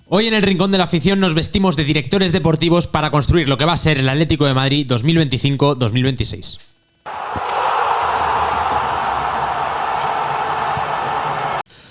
Hoy en el Rincón de la Afición nos vestimos de directores deportivos para construir lo que va a ser el Atlético de Madrid 2025-2026.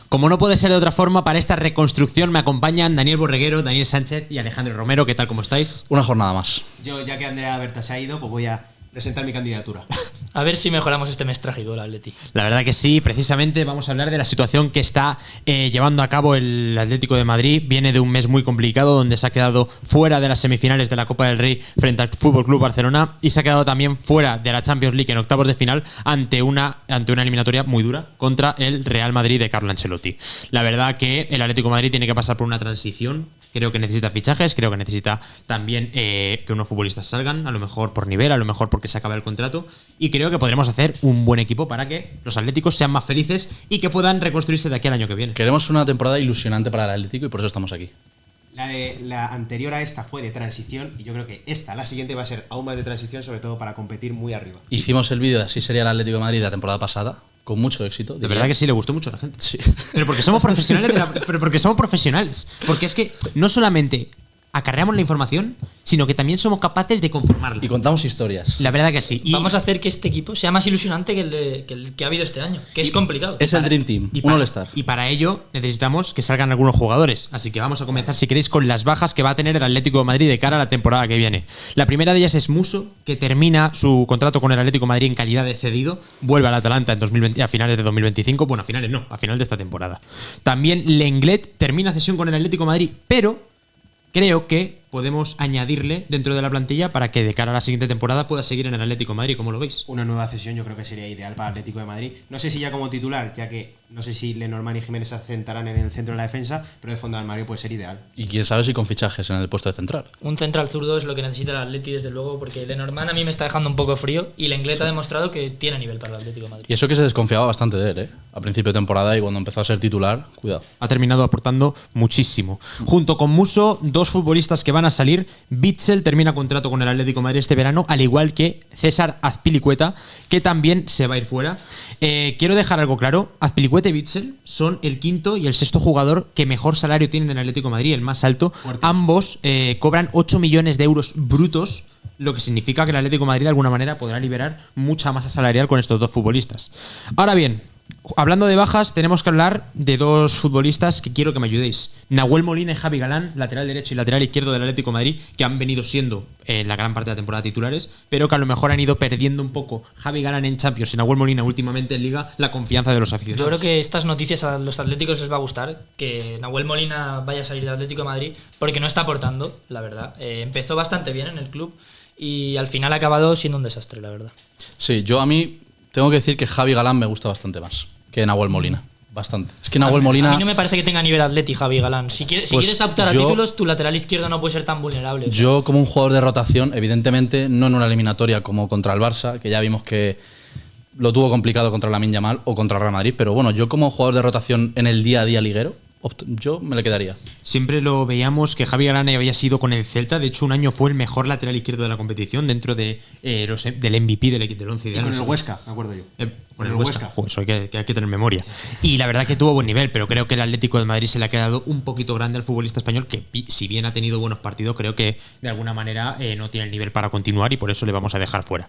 Como no puede ser de otra forma, para esta reconstrucción me acompañan Daniel Borreguero, Daniel Sánchez y Alejandro Romero. ¿Qué tal? ¿Cómo estáis? Una jornada más. Yo, ya que Andrea Berta se ha ido, pues voy a presentar mi candidatura. A ver si mejoramos este mes trágico del Atleti. La verdad que sí, precisamente vamos a hablar de la situación que está llevando a cabo el Atlético de Madrid. Viene de un mes muy complicado donde se ha quedado fuera de las semifinales de la Copa del Rey frente al FC Barcelona y se ha quedado también fuera de la Champions League en octavos de final ante una eliminatoria muy dura contra el Real Madrid de Carlo Ancelotti. La verdad que el Atlético de Madrid tiene que pasar por una transición. Creo que necesita fichajes, creo que necesita también que unos futbolistas salgan, a lo mejor por nivel, a lo mejor porque se acaba el contrato, y creo que podremos hacer un buen equipo para que los atléticos sean más felices y que puedan reconstruirse de aquí al año que viene. Queremos una temporada ilusionante para el Atlético y por eso estamos aquí. La anterior a esta fue de transición y yo creo que la siguiente va a ser aún más de transición, sobre todo para competir muy arriba. Hicimos el vídeo de así sería el Atlético de Madrid la temporada pasada, con mucho éxito. De verdad que sí, le gustó mucho a la gente. Sí. Pero porque somos profesionales, Porque es que no solamente acarreamos la información, sino que también somos capaces de conformarla. Y contamos historias. La verdad que sí. Y vamos a hacer que este equipo sea más ilusionante que el que ha habido este año, que es complicado. Es el Dream Team, un All-Star. Y para ello necesitamos que salgan algunos jugadores. Así que vamos a comenzar, si queréis, con las bajas que va a tener el Atlético de Madrid de cara a la temporada que viene. La primera de ellas es Musso, que termina su contrato con el Atlético de Madrid en calidad de cedido. Vuelve al Atalanta en 2020, a finales de 2025. Bueno, a finales no, a final de esta temporada. También Lenglet termina cesión con el Atlético de Madrid, pero creo que podemos añadirle dentro de la plantilla para que de cara a la siguiente temporada pueda seguir en el Atlético de Madrid. ¿Cómo lo veis? Una nueva cesión yo creo que sería ideal para el Atlético de Madrid. No sé si ya como titular, ya que no sé si Lenormand y Jiménez se sentarán en el centro de la defensa, pero de fondo del Madrid puede ser ideal. Y quién sabe si con fichajes en el puesto de central. Un central zurdo es lo que necesita el Atleti, desde luego, porque Lenormand a mí me está dejando un poco frío y Lenglet ha demostrado que tiene nivel para el Atlético de Madrid. Y eso que se desconfiaba bastante de él, ¿eh? A principio de temporada y cuando empezó a ser titular, cuidado. Ha terminado aportando muchísimo. Junto con Musso, dos futbolistas que van a salir. Witsel termina contrato con el Atlético de Madrid este verano, al igual que César Azpilicueta, que también se va a ir fuera. Quiero dejar algo claro: Azpilicueta y Witsel son el quinto y el sexto jugador que mejor salario tienen en el Atlético de Madrid, el más alto. Fuertes. Ambos cobran 8 millones de euros brutos, lo que significa que el Atlético de Madrid de alguna manera podrá liberar mucha masa salarial con estos dos futbolistas. Ahora bien, hablando de bajas, tenemos que hablar de dos futbolistas que quiero que me ayudéis. Nahuel Molina y Javi Galán, lateral derecho y lateral izquierdo del Atlético de Madrid, que han venido siendo en la gran parte de la temporada titulares, pero que a lo mejor han ido perdiendo un poco, Javi Galán en Champions y Nahuel Molina últimamente en Liga, la confianza de los aficionados. Yo creo que estas noticias a los atléticos les va a gustar, que Nahuel Molina vaya a salir del Atlético de Madrid, porque no está aportando, la verdad. Empezó bastante bien en el club y al final ha acabado siendo un desastre, la verdad. Sí, yo a mí tengo que decir que Javi Galán me gusta bastante más que Nahuel Molina. Bastante. Es que Nahuel Molina... A mí no me parece que tenga nivel Atleti Javi Galán. Si quieres optar a títulos, tu lateral izquierdo no puede ser tan vulnerable. Yo, como un jugador de rotación, evidentemente no en una eliminatoria como contra el Barça, que ya vimos que lo tuvo complicado contra Lamine Yamal o contra el Real Madrid, pero bueno, yo como jugador de rotación en el día a día liguero, yo me le quedaría. Siempre lo veíamos que Javi Galán había sido con el Celta. De hecho, un año fue el mejor lateral izquierdo de la competición dentro de del MVP del 11 ideal. Y con el Huesca, me acuerdo yo. Con el Huesca. Joder, eso hay que tener memoria. Sí. Y la verdad que tuvo buen nivel, pero creo que el Atlético de Madrid se le ha quedado un poquito grande al futbolista español, que si bien ha tenido buenos partidos, creo que de alguna manera no tiene el nivel para continuar y por eso le vamos a dejar fuera.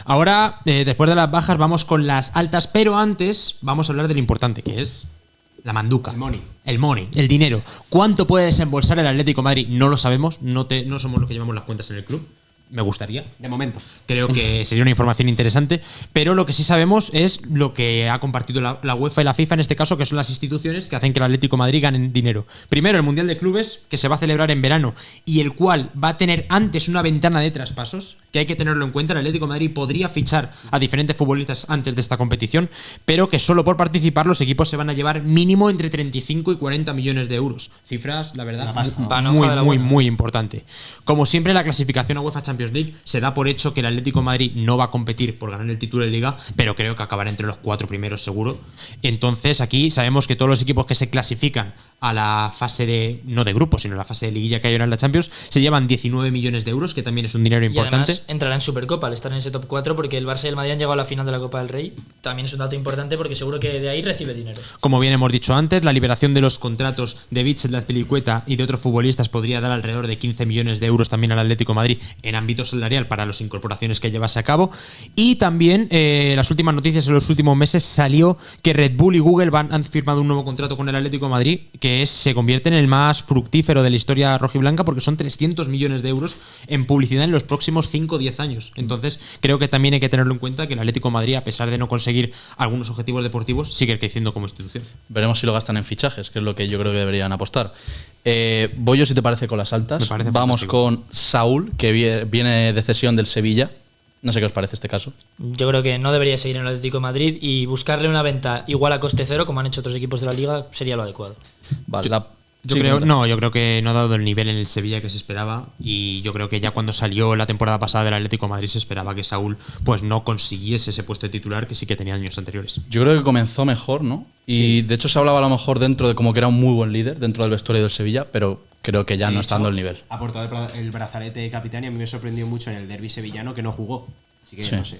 Ahora, después de las bajas, vamos con las altas, pero antes vamos a hablar de lo importante, que es la manduca. El money, el dinero. ¿Cuánto puede desembolsar el Atlético de Madrid? No lo sabemos, no somos los que llevamos las cuentas en el club. Me gustaría. De momento. Creo que sería una información interesante, pero lo que sí sabemos es lo que ha compartido la UEFA y la FIFA en este caso, que son las instituciones que hacen que el Atlético de Madrid gane dinero. Primero, el Mundial de Clubes, que se va a celebrar en verano y el cual va a tener antes una ventana de traspasos, que hay que tenerlo en cuenta. El Atlético de Madrid podría fichar a diferentes futbolistas antes de esta competición, pero que solo por participar los equipos se van a llevar mínimo entre 35 y 40 millones de euros. Cifras, la verdad, muy importante. Como siempre, la clasificación a UEFA Champions Champions League. Se da por hecho que el Atlético de Madrid no va a competir por ganar el título de Liga, pero creo que acabará entre los 4 primeros seguro. Entonces aquí sabemos que todos los equipos que se clasifican a la fase de, no de grupos, sino la fase de liguilla que hay ahora en la Champions, se llevan 19 millones de euros, que también es un dinero importante. Y además entrará en Supercopa al estar en ese top 4, porque el Barça y el Madrid han llegado a la final de la Copa del Rey. También es un dato importante porque seguro que de ahí recibe dinero. Como bien hemos dicho antes, la liberación de los contratos de Bitzel, de Azpilicueta y de otros futbolistas podría dar alrededor de 15 millones de euros también al Atlético de Madrid en ámbito salarial para las incorporaciones que llevase a cabo. Y también las últimas noticias en los últimos meses salió que Red Bull y Google han firmado un nuevo contrato con el Atlético de Madrid que se convierte en el más fructífero de la historia rojiblanca, porque son 300 millones de euros en publicidad en los próximos 5 o 10 años. Entonces creo que también hay que tenerlo en cuenta, que el Atlético de Madrid, a pesar de no conseguir algunos objetivos deportivos, sigue creciendo como institución. Veremos si lo gastan en fichajes, que es lo que yo creo que deberían apostar. Voy yo, si te parece, con las altas. Vamos fantástico. con Saúl, que viene de cesión del Sevilla. No sé qué os parece este caso. Yo creo que no debería seguir en el Atlético de Madrid y buscarle una venta igual a coste cero, como han hecho otros equipos de la Liga, sería lo adecuado. Vale, Yo sí, creo comenta. que no ha dado el nivel en el Sevilla que se esperaba, y yo creo que ya cuando salió la temporada pasada del Atlético de Madrid se esperaba que Saúl pues no consiguiese ese puesto de titular que sí que tenía años anteriores. Yo creo que comenzó mejor, ¿no? Y de hecho se hablaba a lo mejor dentro de como que era un muy buen líder dentro del vestuario del Sevilla, pero creo que ya De no está hecho, dando el nivel. Ha portado el brazalete de capitán y a mí me sorprendió mucho en el derbi sevillano que no jugó. Así que Sí. no sé.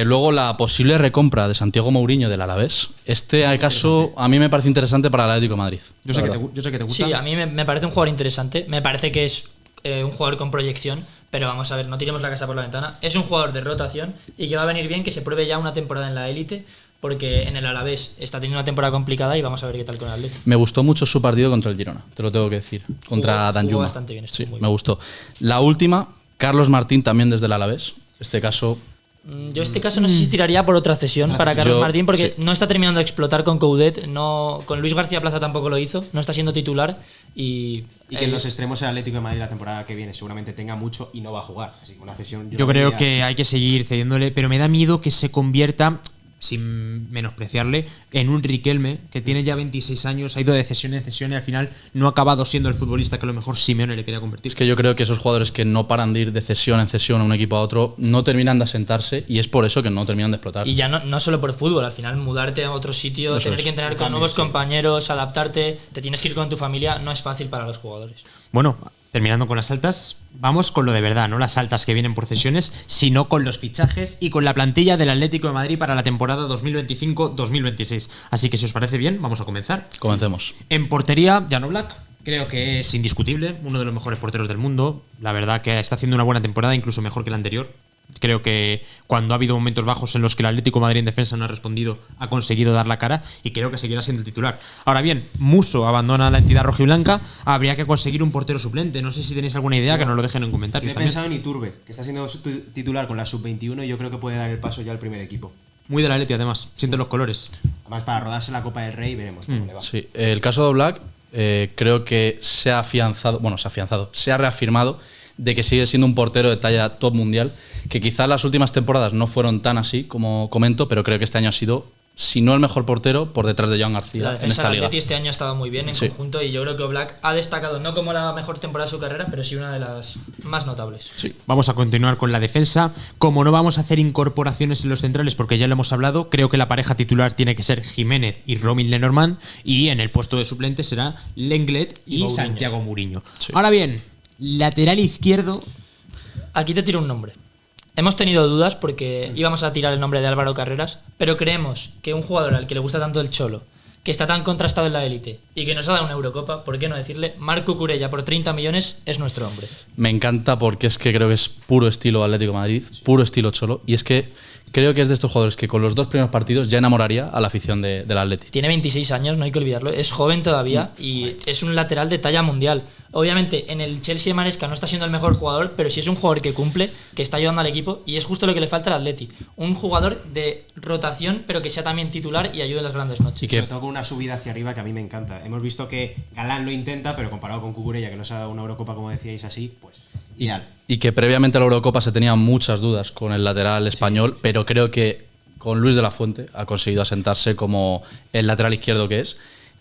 Luego la posible recompra de Santiago Mourinho del Alavés. Este caso a mí me parece interesante para el Atlético de Madrid. Yo sé que te gusta. Sí, a mí me parece un jugador interesante. Me parece que es un jugador con proyección, pero vamos a ver, no tiremos la casa por la ventana. Es un jugador de rotación y que va a venir bien que se pruebe ya una temporada en la élite, porque en el Alavés está teniendo una temporada complicada y vamos a ver qué tal con el Atlético. Me gustó mucho su partido contra el Girona, te lo tengo que decir. Contra Jugó Danjuma. bastante bien, estuvo Sí, muy me bien. gustó. La última, Carlos Martín, también desde el Alavés. Este caso, Yo este caso no sé si tiraría por otra cesión para Carlos Yo- Martín, porque sí. no está terminando de explotar con Coudet, no, con Luis García Plaza tampoco lo hizo, no está siendo titular y Y que en los extremos el Atlético de Madrid la temporada que viene seguramente tenga mucho y no va a jugar. Así que una cesión. Yo no creo diría- que hay que seguir cediéndole, pero me da miedo que se convierta, sin menospreciarle, en un Riquelme que tiene ya 26 años, ha ido de cesión en cesión y al final no ha acabado siendo el futbolista que a lo mejor Simeone le quería convertir. es que yo creo que esos jugadores que no paran de ir de cesión en cesión a un equipo a otro no terminan de asentarse y es por eso que no terminan de explotar. Y ya no solo por fútbol, al final mudarte a otro sitio, Eso tener es. que entrenar con nuevos compañeros, adaptarte, te tienes que ir con tu familia, no es fácil para los jugadores. Bueno, terminando con las altas, vamos con lo de verdad, no las altas que vienen por cesiones, sino con los fichajes y con la plantilla del Atlético de Madrid para la temporada 2025-2026. Así que si os parece bien, vamos a comenzar. Comencemos. En portería, Jan Oblak, creo que es indiscutible, uno de los mejores porteros del mundo. La verdad que está haciendo una buena temporada, incluso mejor que la anterior. Creo que cuando ha habido momentos bajos en los que el Atlético de Madrid en defensa no ha respondido, ha conseguido dar la cara y creo que seguirá siendo el titular. Ahora bien, Musso abandona la entidad rojiblanca, habría que conseguir un portero suplente. No sé si tenéis alguna idea, que nos lo dejen en Yo comentarios he también. pensado en Iturbe, que está siendo titular con la sub-21 y yo creo que puede dar el paso ya al primer equipo. Muy del Atleti además, siente los colores. Además, para rodarse la Copa del Rey, veremos cómo le va. Sí, el caso de Oblak creo que se ha reafirmado de que sigue siendo un portero de talla top mundial, que quizás las últimas temporadas no fueron tan así como comento, pero creo que este año ha sido, si no el mejor portero, por detrás de Joan García La en defensa esta del liga. Atleti este año ha estado muy bien en Sí. conjunto y yo creo que Oblak ha destacado no como la mejor temporada de su carrera, pero sí una de las más notables. Sí. Vamos a continuar con la defensa. Como no vamos a hacer incorporaciones en los centrales, porque ya lo hemos hablado, creo que la pareja titular tiene que ser Jiménez y Romil Lenormand, y en el puesto de suplente será Lenglet y Mourinho. Santiago Mourinho. Sí. Ahora bien, lateral izquierdo. Aquí te tiro un nombre. Hemos tenido dudas porque íbamos a tirar el nombre de Álvaro Carreras, pero creemos que un jugador al que le gusta tanto el Cholo, que está tan contrastado en la élite y que nos ha dado una Eurocopa, ¿por qué no decirle? Marco Cucurella por 30 millones es nuestro hombre. Me encanta porque es que creo que es puro estilo Atlético de Madrid, puro estilo Cholo, y es que creo que es de estos jugadores que con los 2 primeros partidos ya enamoraría a la afición del Atleti. Tiene 26 años, no hay que olvidarlo, es joven todavía y es un lateral de talla mundial. Obviamente en el Chelsea de Maresca no está siendo el mejor jugador, pero sí es un jugador que cumple, que está ayudando al equipo y es justo lo que le falta al Atleti. Un jugador de rotación, pero que sea también titular y ayude en las grandes noches. Y que- Sobre todo con una subida hacia arriba que a mí me encanta. Hemos visto que Galán lo intenta, pero comparado con Cucurella, que no se ha dado una Eurocopa, como decíais así, pues ideal. Y que previamente a la Eurocopa se tenían muchas dudas con el lateral español, pero creo que con Luis de la Fuente ha conseguido asentarse como el lateral izquierdo que es.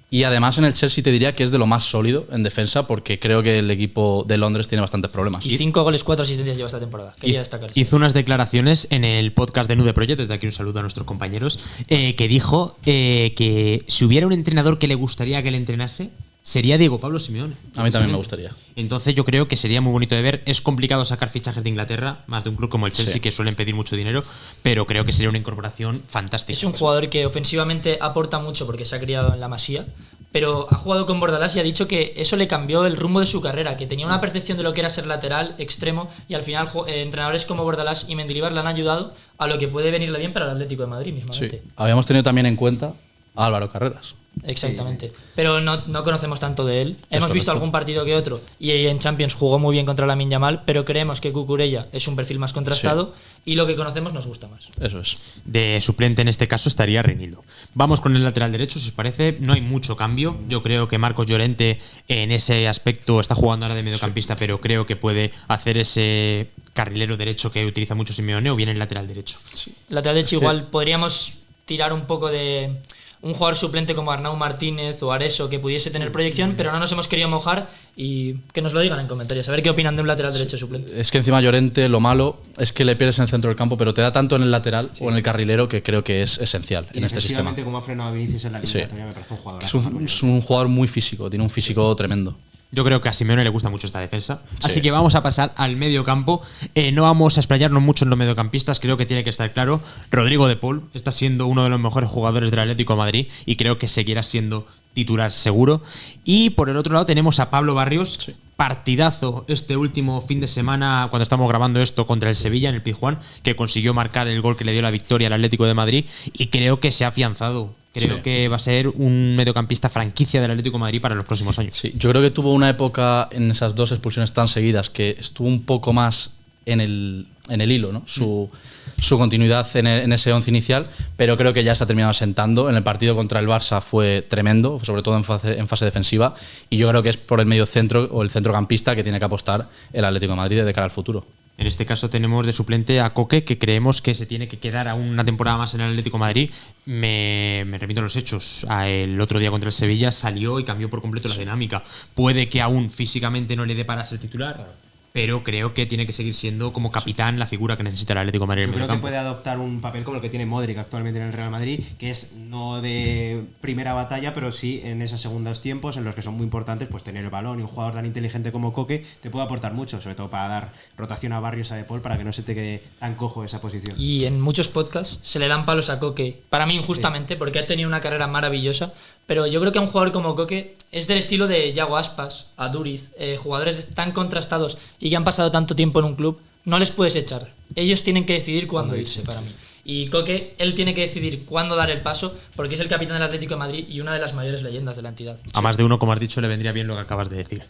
Y además en el Chelsea te diría que es de lo más sólido en defensa, porque creo que el equipo de Londres tiene bastantes problemas. Y 5 goles, 4 asistencias lleva esta temporada. Quería destacar eso. Hizo unas declaraciones en el podcast de Nude Project, desde aquí un saludo a nuestros compañeros, que dijo que si hubiera un entrenador que le gustaría que le entrenase, sería Diego Pablo Simeone. A mí también me gustaría. Entonces yo creo que sería muy bonito de ver. Es complicado sacar fichajes de Inglaterra, más de un club como el Chelsea, Sí. que suelen pedir mucho dinero, pero creo que sería una incorporación fantástica. Es un jugador que ofensivamente aporta mucho porque se ha criado en la Masía, pero ha jugado con Bordalás y ha dicho que eso le cambió el rumbo de su carrera, que tenía una percepción de lo que era ser lateral, extremo, y al final entrenadores como Bordalás y Mendilibar le han ayudado a lo que puede venirle bien para el Atlético de Madrid Sí. mismamente. Habíamos tenido también en cuenta a Álvaro Carreras. Exactamente. Pero no conocemos tanto de él. Hemos correcto. visto algún partido que otro y en Champions jugó muy bien contra Lamine Yamal, pero creemos que Cucurella es un perfil más contrastado y lo que conocemos nos gusta más. Eso es. De suplente en este caso estaría Reinildo. Vamos con el lateral derecho, si os parece. No hay mucho cambio. Yo creo que Marcos Llorente en ese aspecto está jugando ahora de mediocampista, pero creo que puede hacer ese carrilero derecho que utiliza mucho Simeone, o bien el lateral derecho. Lateral derecho igual podríamos tirar un poco de un jugador suplente como Arnau Martínez o Areso que pudiese tener proyección, pero no nos hemos querido mojar y que nos lo digan en comentarios, a ver qué opinan de un lateral derecho suplente. Es que encima Llorente, lo malo es que le pierdes en el centro del campo, pero te da tanto en el lateral o en el carrilero que creo que es esencial Y en este sistema. defensivamente, como ha frenado a Vinicius en la Sí. eliminatoria, me parece un jugador. Es un jugador muy físico, tiene un físico tremendo. Yo creo que a Simeone le gusta mucho esta defensa. Sí. Así que vamos a pasar al medio campo. No vamos a explayarnos mucho en los mediocampistas. Creo que tiene que estar claro. Rodrigo de Paul está siendo uno de los mejores jugadores del Atlético de Madrid y creo que seguirá siendo titular seguro. Y por el otro lado tenemos a Pablo Barrios. Sí. Partidazo este último fin de semana, cuando estamos grabando esto, contra el Sevilla en el Pizjuán, que consiguió marcar el gol que le dio la victoria al Atlético de Madrid y creo que se ha afianzado. Creo Sí. que va a ser un mediocampista franquicia del Atlético de Madrid para los próximos años. Sí, yo creo que tuvo una época en esas dos expulsiones tan seguidas que estuvo un poco más en el hilo, ¿no? Su continuidad en ese once inicial, pero creo que ya se ha terminado sentando. En el partido contra el Barça fue tremendo, sobre todo en fase defensiva, y yo creo que es por el medio centro o el centrocampista que tiene que apostar el Atlético de Madrid de cara al futuro. En este caso tenemos de suplente a Coque, que creemos que se tiene que quedar aún una temporada más en el Atlético de Madrid. Me remito a los hechos. El otro día contra el Sevilla salió y cambió por completo la dinámica. Puede que aún físicamente no le dé para ser titular, pero creo que tiene que seguir siendo como capitán la figura que necesita el Atlético de Madrid en Yo el creo que mediocampo. puede adoptar un papel como el que tiene Modric actualmente en el Real Madrid, que es no de primera batalla, pero sí en esos segundos tiempos en los que son muy importantes, pues tener el balón, y un jugador tan inteligente como Coque te puede aportar mucho, sobre todo para dar rotación a Barrios, a De Paul, para que no se te quede tan cojo esa posición. Y en muchos podcasts se le dan palos a Coque, para mí injustamente, porque ha tenido una carrera maravillosa, pero yo creo que a un jugador como Coque es del estilo de Yago Aspas, Aduriz, jugadores tan contrastados y que han pasado tanto tiempo en un club, no les puedes echar. Ellos tienen que decidir cuándo irse, para mí. Y Coque, él tiene que decidir cuándo dar el paso, porque es el capitán del Atlético de Madrid y una de las mayores leyendas de la entidad. A más de uno, como has dicho, le vendría bien lo que acabas de decir.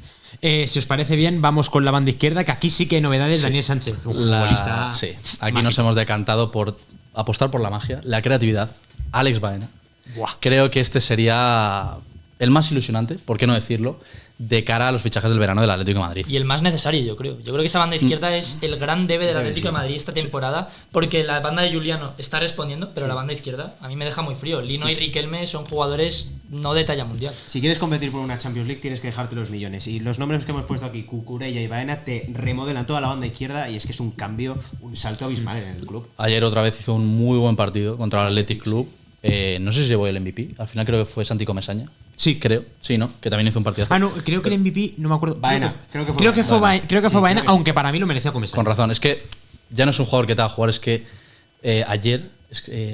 Si os parece bien, vamos con la banda izquierda, que aquí sí que hay novedades. Sí. Daniel Sánchez, un futbolista. Sí, aquí mágico. nos hemos decantado por apostar por la magia, la creatividad. Alex Baena. Buah. Creo que este sería el más ilusionante, por qué no decirlo, de cara a los fichajes del verano del Atlético de Madrid. Y el más necesario, yo creo. Yo creo que esa banda izquierda es el gran debe del Atlético de Madrid esta temporada, porque la banda de Juliano está respondiendo, pero la banda izquierda a mí me deja muy frío. Lino y Riquelme son jugadores no de talla mundial. Si quieres competir por una Champions League tienes que dejarte los millones, y los nombres que hemos puesto aquí, Cucurella y Baena, te remodelan toda la banda izquierda, y es que es un cambio, un salto abismal en el club. Ayer otra vez hizo un muy buen partido contra el Athletic Club. No sé si llevó el MVP, al final creo que fue Santi Comesaña. Sí. Creo, sí, ¿no? Que también hizo un partidazo. Ah, no, creo que el MVP, no me acuerdo. Baena, creo que fue creo que fue Baena. Creo que fue Sí, Baena, creo que aunque para mí lo merecía Comesaña. Con razón, es que ya no es un jugador que te va a jugar, es que ayer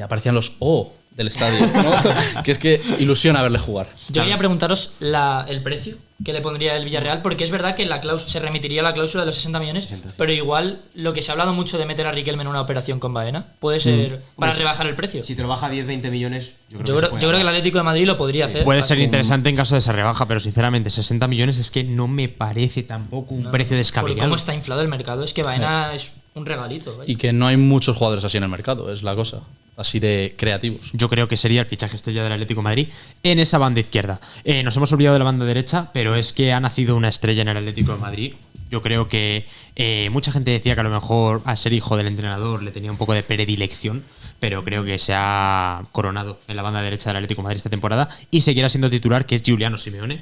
aparecían los O del estadio, ¿no? Que es que ilusiona verle jugar. Yo quería preguntaros el precio que le pondría el Villarreal, porque es verdad que se remitiría la cláusula de los 60 millones, pero igual lo que se ha hablado mucho de meter a Riquelme en una operación con Baena puede ser para Hombre, rebajar el precio. Si te lo baja 10-20 millones, yo creo Yo que se creo, puede yo creo que el hacer. Atlético de Madrid lo podría hacer. Puede ser Así- interesante en caso de esa rebaja, pero sinceramente 60 millones es que no me parece tampoco un precio Por descabellado. cómo está inflado el mercado, es que Baena es un regalito. vaya. Y que no hay muchos jugadores así en el mercado, es la cosa. Así de creativos. Yo creo que sería el fichaje estrella del Atlético de Madrid en esa banda izquierda. Nos hemos olvidado de la banda derecha, pero es que ha nacido una estrella en el Atlético de Madrid Yo creo que mucha gente decía que a lo mejor al ser hijo del entrenador le tenía un poco de predilección, pero creo que se ha coronado en la banda derecha del Atlético de Madrid esta temporada y seguirá siendo titular, que es Giuliano Simeone.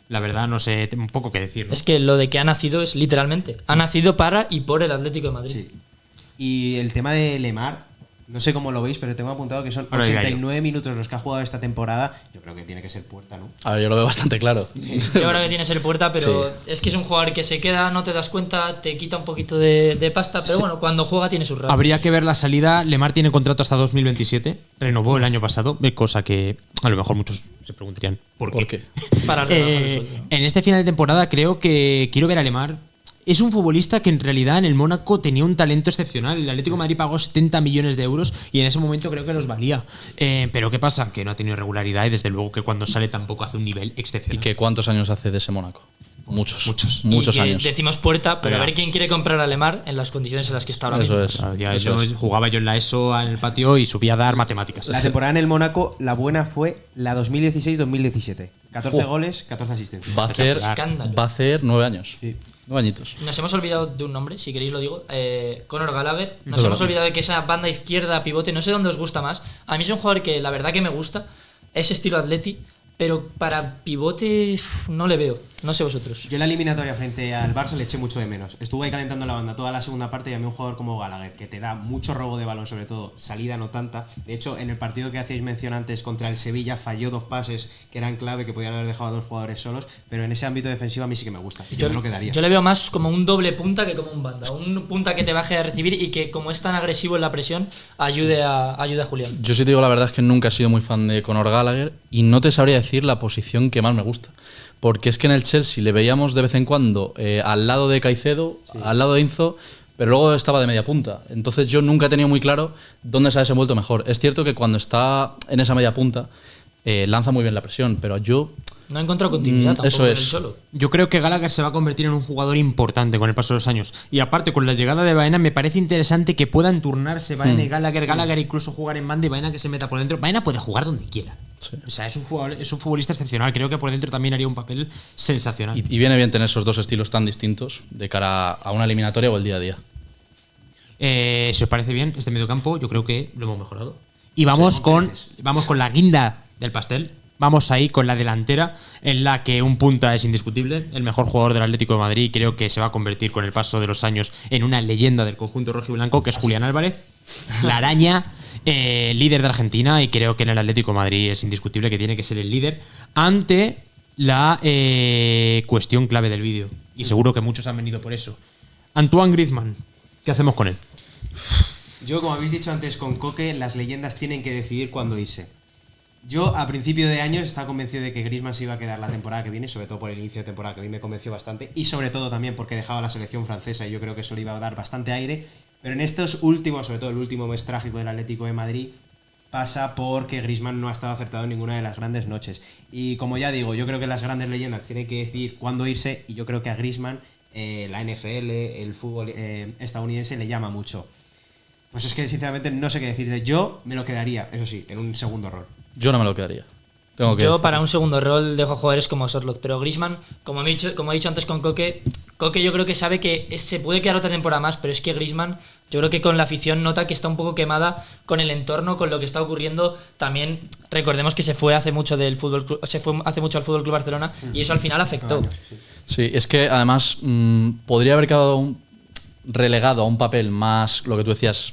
La verdad, no sé, tengo un poco que decir, ¿no? Es que lo de que ha nacido es literalmente. Ha nacido para y por el Atlético de Madrid. Sí. Y el tema de Lemar, no sé cómo lo veis, pero tengo apuntado que son Ahora diga 89 minutos los que ha jugado esta temporada. Yo creo que tiene que ser Puerta, ¿no? A ver, yo lo veo bastante claro. Yo creo que tiene que ser Puerta, pero es que es un jugador que se queda, no te das cuenta, te quita un poquito de pasta, pero bueno, cuando juega tiene sus ratos. Habría que ver la salida. Lemar tiene contrato hasta 2027, renovó el año pasado, cosa que a lo mejor muchos se preguntarían ¿por qué? Para rebajar el sueldo. En este final de temporada creo que quiero ver a Lemar. Es un futbolista que en realidad en el Mónaco tenía un talento excepcional. El Atlético de Madrid pagó 70 millones de euros y en ese momento creo que los valía. Pero ¿qué pasa? Que no ha tenido regularidad y desde luego que cuando sale tampoco hace un nivel ¿Y excepcional. que cuántos años hace de ese Mónaco? Muchos Y que años. Decimos Puerta, pero Venga. a ver quién quiere comprar a Lemar en las condiciones en las que está ahora Eso mismo. es. Ah, ya, eso es. jugaba yo en la ESO en el patio y subía a dar matemáticas. La temporada en el Mónaco, la buena fue la 2016-2017. 14 goles, 14 asistencias. Va Escándalo. a hacer 9 años. Sí. 9 añitos. Nos hemos olvidado de un nombre, si queréis lo digo. Conor Gallagher. Nos Es hemos verdad. olvidado de que esa banda izquierda, pivote, no sé dónde os gusta más. A mí es un jugador que la verdad que me gusta. Es estilo Atleti, pero para pivote no le veo. No sé vosotros. Yo en la eliminatoria frente al Barça le eché mucho de menos. Estuve ahí calentando la banda toda la segunda parte y a mí un jugador como Gallagher, que te da mucho robo de balón, sobre todo salida no tanta. De hecho, en el partido que hacíais mención antes contra el Sevilla falló 2 pases que eran clave, que podían haber dejado a 2 jugadores solos, pero en ese ámbito defensivo a mí sí que me gusta. Yo me lo quedaría. Yo le veo más como un doble punta que como un banda. Un punta que te baje a recibir y que, como es tan agresivo en la presión, ayude a Julián. Yo sí te digo la verdad es que nunca he sido muy fan de Conor Gallagher y no te sabría decir la posición que más me gusta. Porque es que en el Chelsea le veíamos de vez en cuando al lado de Caicedo, al lado de Enzo, pero luego estaba de media punta. Entonces yo nunca he tenido muy claro dónde se ha desenvuelto mejor. Es cierto que cuando está en esa media punta lanza muy bien la presión, pero yo... No ha encontrado continuidad tampoco eso en es. el Cholo. Yo creo que Gallagher se va a convertir en un jugador importante con el paso de los años. Y aparte, con la llegada de Baena, me parece interesante que puedan turnarse Baena y Gallagher. Gallagher incluso jugar en banda y Baena que se meta por dentro. Baena puede jugar donde quiera. Sí. O sea, es un futbolista excepcional. Creo que por dentro también haría un papel sensacional. Y viene bien tener esos dos estilos tan distintos de cara a una eliminatoria o el día a día. Si os parece bien, este mediocampo yo creo que lo hemos mejorado. Y vamos Sí, con creces. la guinda del pastel. Vamos ahí con la delantera, en la que un punta es indiscutible, el mejor jugador del Atlético de Madrid, y creo que se va a convertir con el paso de los años en una leyenda del conjunto rojiblanco, que es Julián Álvarez, la araña, líder de Argentina, y creo que en el Atlético de Madrid es indiscutible que tiene que ser el líder ante la cuestión clave del vídeo. Y seguro que muchos han venido por eso. Antoine Griezmann, ¿qué hacemos con él? Yo, como habéis dicho antes con Coque, las leyendas tienen que decidir cuándo irse. Yo, a principio de año, estaba convencido de que Griezmann se iba a quedar la temporada que viene, sobre todo por el inicio de temporada, que a mí me convenció bastante, y sobre todo también porque dejaba la selección francesa, y yo creo que eso le iba a dar bastante aire. Pero en estos últimos, sobre todo el último mes trágico del Atlético de Madrid, pasa porque Griezmann no ha estado acertado en ninguna de las grandes noches. Y como ya digo, yo creo que las grandes leyendas tienen que decidir cuándo irse, y yo creo que a Griezmann la NFL, el fútbol estadounidense le llama mucho. Pues es que sinceramente no sé qué decir. Yo me lo quedaría, eso sí, en un segundo rol. Yo no me lo quedaría. Tengo que Yo decirlo. para un segundo rol dejo jugadores como Sorloth, pero Griezmann, como he dicho antes con Coque yo creo que sabe que se puede quedar otra temporada más, pero es que Griezmann, yo creo que con la afición nota que está un poco quemada con el entorno, con lo que está ocurriendo. También recordemos que se fue hace mucho al Fútbol Club Barcelona y eso al final afectó. Sí, es que además podría haber quedado relegado a un papel más, lo que tú decías,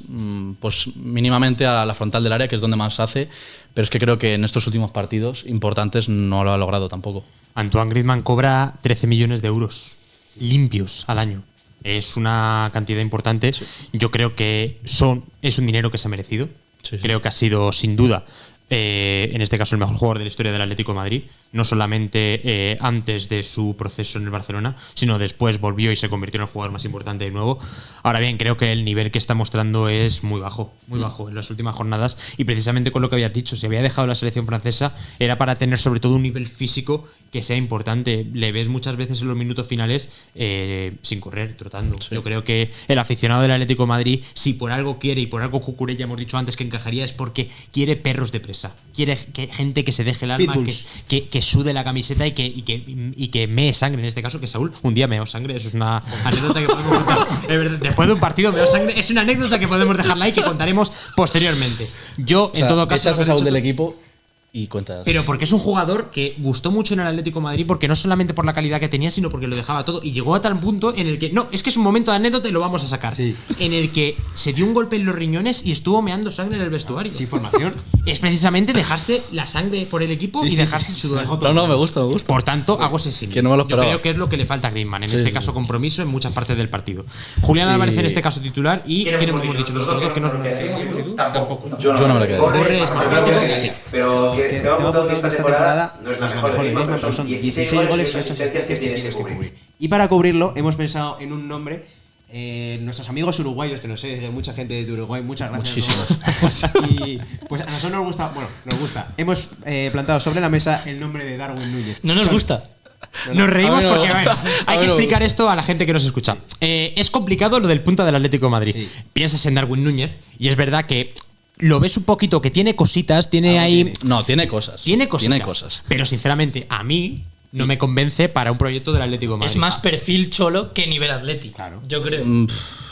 pues mínimamente a la frontal del área, que es donde más hace, pero es que creo que en estos últimos partidos importantes no lo ha logrado tampoco. Antoine Griezmann cobra 13 millones de euros limpios al año. Es una cantidad importante. Sí. Yo creo que es un dinero que se ha merecido. Sí, sí. Creo que ha sido, sin duda, en este caso, el mejor jugador de la historia del Atlético de Madrid. No solamente antes de su proceso en el Barcelona, sino después volvió y se convirtió en el jugador más importante de nuevo. Ahora bien, creo que el nivel que está mostrando es muy bajo en las últimas jornadas. Y precisamente con lo que habías dicho, si había dejado la selección francesa, era para tener sobre todo un nivel físico que sea importante. Le ves muchas veces en los minutos finales sin correr, trotando. Sí. Yo creo que el aficionado del Atlético de Madrid, si por algo quiere, y por algo Cucurella hemos dicho antes que encajaría, es porque quiere perros de presa. Quiere gente que se deje el alma, Pitbulls. que sude la camiseta y que mee sangre. En este caso, que Saúl un día meó sangre. Eso es una anécdota que podemos contar. Es verdad, después de un partido meó sangre. Es una anécdota que podemos dejarla ahí, que contaremos posteriormente. Yo, O sea, en todo caso, echas a Saúl del equipo y cuentas. pero porque es un jugador que gustó mucho en el Atlético de Madrid, porque no solamente por la calidad que tenía, sino porque lo dejaba todo. Y llegó a tal punto en el que, no, es que es un momento de anécdota y lo vamos a sacar. Sí. En el que se dio un golpe en los riñones y estuvo meando sangre en el vestuario. Sin formación. Es precisamente dejarse la sangre por el equipo y dejarse sí, sudor. se dejó todo. No, me gusta. Por tanto, hago ese símil. Que no me lo Yo esperaba. creo que es lo que le falta a Griezmann. En Sí, este sí, caso, sí. compromiso en muchas partes del partido. Julián Álvarez en este caso titular y ¿quién hemos dicho nosotros dos que nos tampoco. Yo no me lo quedaría. Torres, Marquinhos, sí. Pero que Te te va a apuntar esta temporada no es la mejor de Griezmann, pero son 16 goles y 8 asistencias que tienes que cubrir. Y para cubrirlo hemos pensado en un nombre. Nuestros amigos uruguayos, que nos sé, mucha gente de Uruguay, muchas gracias. Muchísimos. Y pues a nosotros nos gusta, nos gusta. Hemos plantado sobre la mesa el nombre de Darwin Núñez. No nos gusta. Nos reímos A mí no. porque, a ver, A hay mí que no. explicar esto a la gente que nos escucha. Es complicado lo del punta del Atlético de Madrid. Sí. Piensas en Darwin Núñez y es verdad que lo ves un poquito, que tiene cositas, tiene Algo ahí. tiene. No, tiene cosas. Tiene cositas. Tiene cosas. Pero sinceramente, a mí no me convence para un proyecto del Atlético de Madrid. Es más perfil cholo que nivel Atleti. Claro. Yo creo.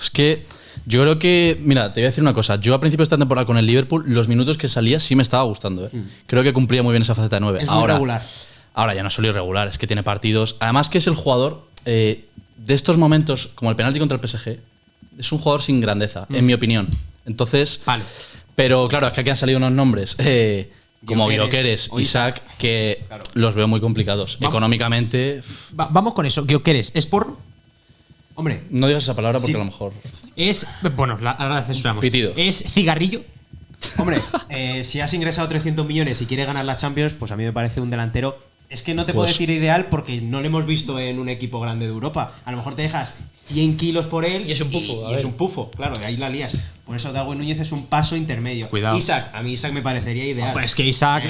Es que yo creo que, mira, te voy a decir una cosa. Yo a principio de esta temporada con el Liverpool, los minutos que salía sí me estaba gustando. Creo que cumplía muy bien esa faceta de 9. Es muy regular. Ahora ya no es solo irregular, es que tiene partidos. Además que es el jugador de estos momentos, como el penalti contra el PSG, es un jugador sin grandeza, en mi opinión. Entonces, Vale. pero claro, es que aquí han salido unos nombres como Gyökeres Gyökeres, o Isaac, que los veo muy complicados. Vamos. Económicamente, Vamos con eso. ¿Qué quieres? ¿Es por.? Hombre, no digas esa palabra porque Sí. a lo mejor. Es. Bueno, ahora la censuramos. Pitido. ¿Es cigarrillo? hombre, si has ingresado 300 millones y quieres ganar la Champions, pues a mí me parece un delantero. Es que no te puedo Pues- decir ideal porque no lo hemos visto en un equipo grande de Europa. A lo mejor te dejas 100 kilos por él Y es un pufo, a y es ver. un pufo, claro, y ahí la lías. Por eso Darwin Núñez es un paso intermedio. Cuidado. Isaac, a mí Isaac me parecería ideal. Pues que Isaac,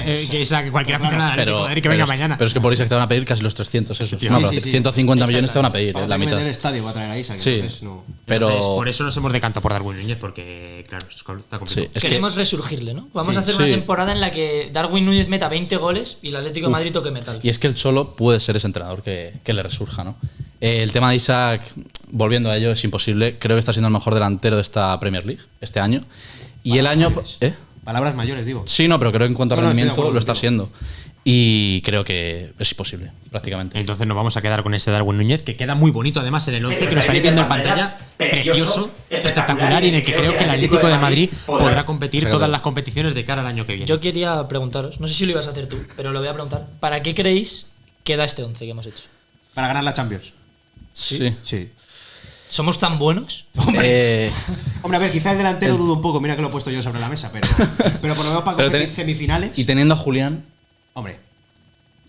cualquier aficionado del Atlético de Madrid que venga es, mañana. pero es que por Isaac te van a pedir casi los 300. Eso. Sí, No, sí, pero sí, sí. 150 millones te van a pedir, Vamos la a mitad. meter el estadio para traer a Isaac. Sí, Entonces, no. pero. Entonces, por eso nos hemos decantado por Darwin Núñez, porque, claro, está complicado. Sí, es que- Queremos resurgirle, ¿no? Vamos Sí, a hacer una sí. temporada en la que Darwin Núñez meta 20 goles y el Atlético de Madrid toque metal. Y es que el Cholo puede ser ese entrenador que le resurja, ¿no? El tema de Isaac, volviendo a ello, es imposible. Creo que está siendo el mejor delantero de esta Premier League este año. Y el año. Palabras mayores, digo. Sí, no, pero creo que en cuanto a No, no, estoy de rendimiento acuerdo lo está contigo. siendo. Y creo que es imposible, prácticamente. Entonces nos vamos a quedar con ese Darwin Núñez, que queda muy bonito además en el 11, que lo estaréis viendo en pantalla, precioso, espectacular, y en el que creo que el Atlético de Madrid podrá competir Exacto. todas las competiciones de cara al año que viene. Yo quería preguntaros, no sé si lo ibas a hacer tú, pero lo voy a preguntar. ¿Para qué creéis que da este 11 que hemos hecho? Para ganar la Champions. Sí. Sí. ¿Somos tan buenos? Eh, Hombre, a ver, quizá el delantero dudo un poco, mira que lo he puesto yo sobre la mesa, pero por lo menos para Pero competir ten- semifinales. y teniendo a Julián, Hombre,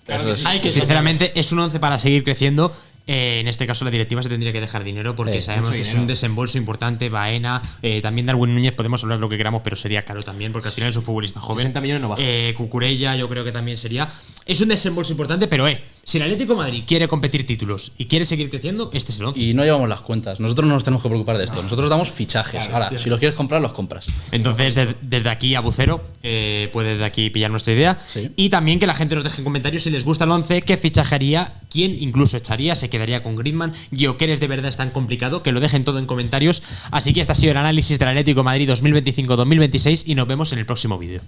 eso es. Hay que Sinceramente, es un 11 para seguir creciendo. En este caso, la directiva se tendría que dejar dinero porque sabemos mucho que es dinero. un desembolso importante. Baena, también Darwin Núñez, podemos hablar lo que queramos, pero sería caro también porque al final es un futbolista joven. 60 millones no baja. Cucurella, yo creo que también sería. Es un desembolso importante, pero si el Atlético de Madrid quiere competir títulos y quiere seguir creciendo, este es el 11. Y no llevamos las cuentas. Nosotros no nos tenemos que preocupar de esto. Nosotros damos fichajes. Ahora, si los quieres comprar, los compras. Entonces, desde aquí a Bucero, puede desde aquí pillar nuestra idea. Sí. Y también que la gente nos deje en comentarios si les gusta el 11, qué fichaje haría, quién incluso echaría, se quedaría con Griezmann. Gyökeres de verdad es tan complicado, que lo dejen todo en comentarios. Así que este ha sido el análisis del Atlético de Madrid 2025-2026 y nos vemos en el próximo vídeo.